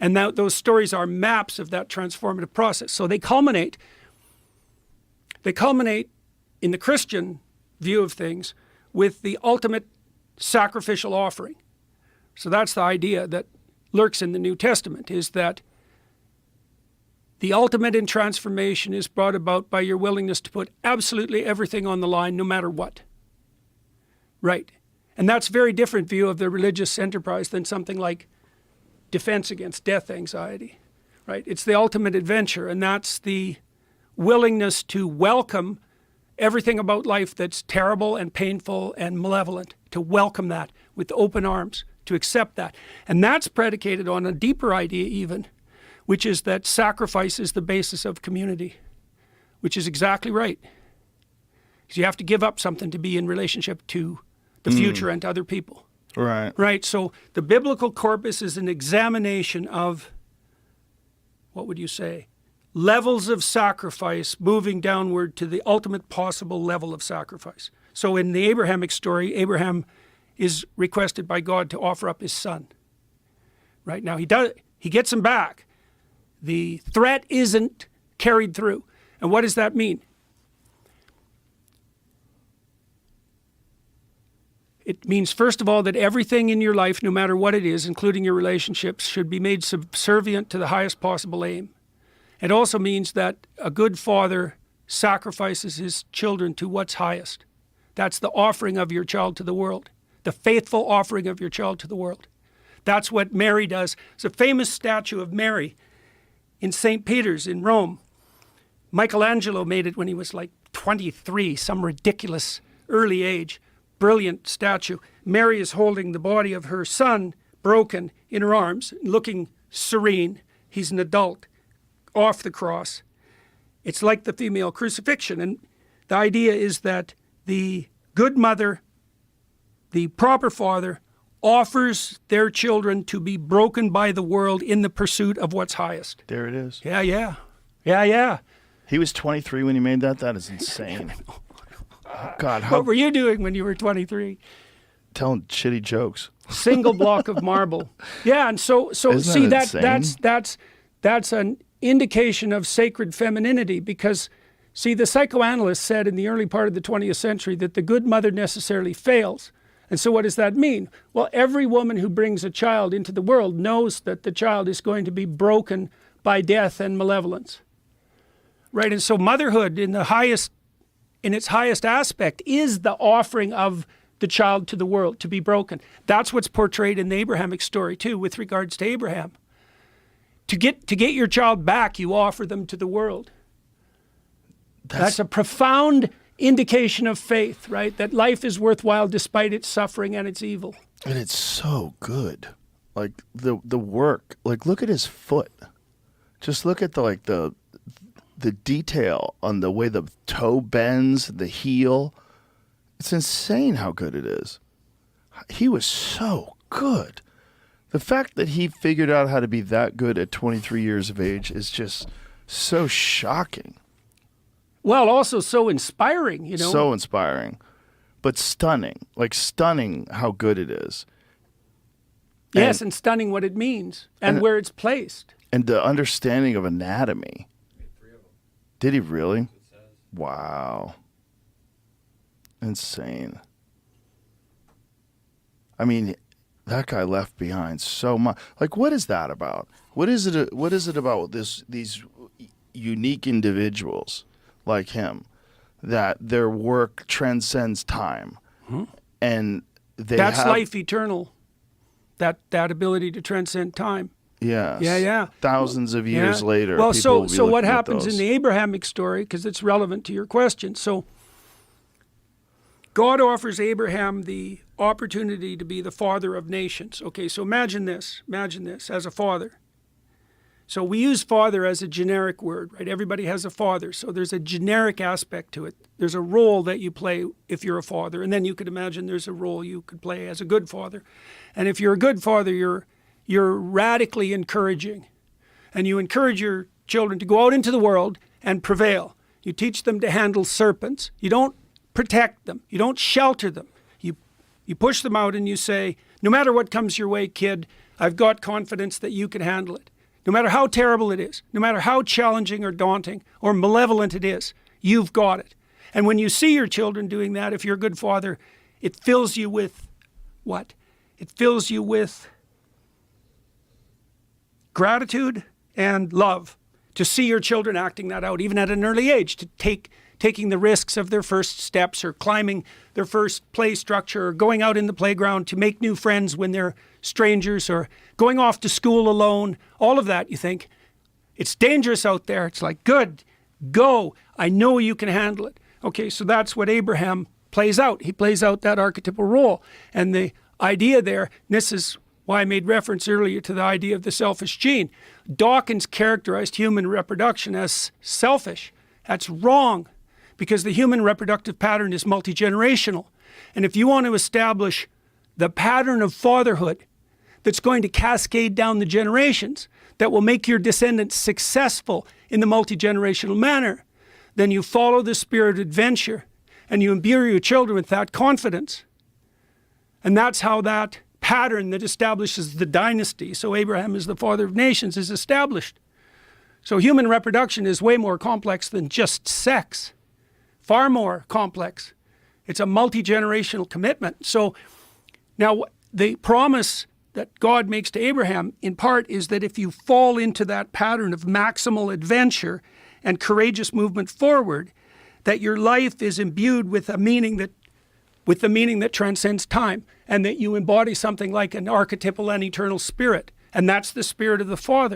And those stories are maps of that transformative process. So they culminate in the Christian view of things with the ultimate sacrificial offering. So that's the idea that lurks in the New Testament, is that the ultimate in transformation is brought about by your willingness to put absolutely everything on the line, no matter what. Right. And that's a very different view of the religious enterprise than something like defense against death anxiety. Right. It's the ultimate adventure, and that's the willingness to welcome everything about life that's terrible and painful and malevolent, to welcome that with open arms, to accept that. And that's predicated on a deeper idea even, which is that sacrifice is the basis of community, which is exactly right. Because you have to give up something to be in relationship to the future and to other people. Right. Right. So the biblical corpus is an examination of, what would you say, levels of sacrifice moving downward to the ultimate possible level of sacrifice. So in the Abrahamic story, Abraham is requested by God to offer up his son. Right. Now he gets him back. The threat isn't carried through. And what does that mean? It means, first of all, that everything in your life, no matter what it is, including your relationships, should be made subservient to the highest possible aim. It also means that a good father sacrifices his children to what's highest. That's the offering of your child to the world, the faithful offering of your child to the world. That's what Mary does. There's a famous statue of Mary in St. Peter's in Rome. Michelangelo made it when he was like 23, some ridiculous early age. Brilliant statue. Mary is holding the body of her son, broken, in her arms, looking serene. He's an adult, off the cross. It's like the female crucifixion. And the idea is that the good mother, the proper father, offers their children to be broken by the world in the pursuit of what's highest. There it is. Yeah. He was 23 when he made that? That is insane. Oh, God. What were you doing when you were 23? Telling shitty jokes. Single block of marble. Yeah, and so see that's an indication of sacred femininity, because see, the psychoanalyst said in the early part of the 20th century that the good mother necessarily fails. And so what does that mean? Well, every woman who brings a child into the world knows that the child is going to be broken by death and malevolence. Right? And so motherhood in its highest aspect is the offering of the child to the world to be broken. That's what's portrayed in the Abrahamic story too, with regards to Abraham. To get your child back, you offer them to the world. That's a profound indication of faith, right? That life is worthwhile despite its suffering and its evil. And it's so good. Like the work, like look at his foot. Just look at the detail on the way the toe bends, the heel. It's insane how good it is. He was so good. The fact that he figured out how to be that good at 23 years of age is just so shocking. Well, also so inspiring, you know. So inspiring, but stunning. Like stunning how good it is. Yes, and stunning what it means and where it's placed. And the understanding of anatomy. Did he really? Wow. Insane. I mean, that guy left behind so much. Like, what is that about? What is it about these unique individuals like him, that their work transcends time, and that's life eternal. That ability to transcend time. Yes. Yeah. Thousands of years later. Well, people will be so what looking at happens those. in the Abrahamic story, because it's relevant to your question. So God offers Abraham the opportunity to be the father of nations. Okay, so imagine this as a father. So we use father as a generic word, right? Everybody has a father. So there's a generic aspect to it. There's a role that you play if you're a father. And then you could imagine there's a role you could play as a good father. And if you're a good father, you're radically encouraging. And you encourage your children to go out into the world and prevail. You teach them to handle serpents. You don't protect them. You don't shelter them. You push them out and you say, no matter what comes your way, kid, I've got confidence that you can handle it. No matter how terrible it is, no matter how challenging or daunting or malevolent it is, you've got it. And when you see your children doing that, if you're a good father, it fills you with what? It fills you with gratitude and love to see your children acting that out, even at an early age, to taking the risks of their first steps or climbing their first play structure or going out in the playground to make new friends when they're strangers or going off to school alone. All of that, you think, it's dangerous out there. It's like, good, go. I know you can handle it. Okay, so that's what Abraham plays out. He plays out that archetypal role. And the idea there, and this is why I made reference earlier to the idea of the selfish gene. Dawkins characterized human reproduction as selfish. That's wrong, because the human reproductive pattern is multi-generational. And if you want to establish the pattern of fatherhood that's going to cascade down the generations, that will make your descendants successful in the multi-generational manner, then you follow the spirit of adventure and you imbue your children with that confidence. And that's how that pattern that establishes the dynasty, so Abraham is the father of nations, is established. So human reproduction is way more complex than just sex. Far more complex. It's a multi-generational commitment. So now the promise that God makes to Abraham in part is that if you fall into that pattern of maximal adventure and courageous movement forward, that your life is imbued with a meaning that transcends time, and that you embody something like an archetypal and eternal spirit. And that's the spirit of the Father.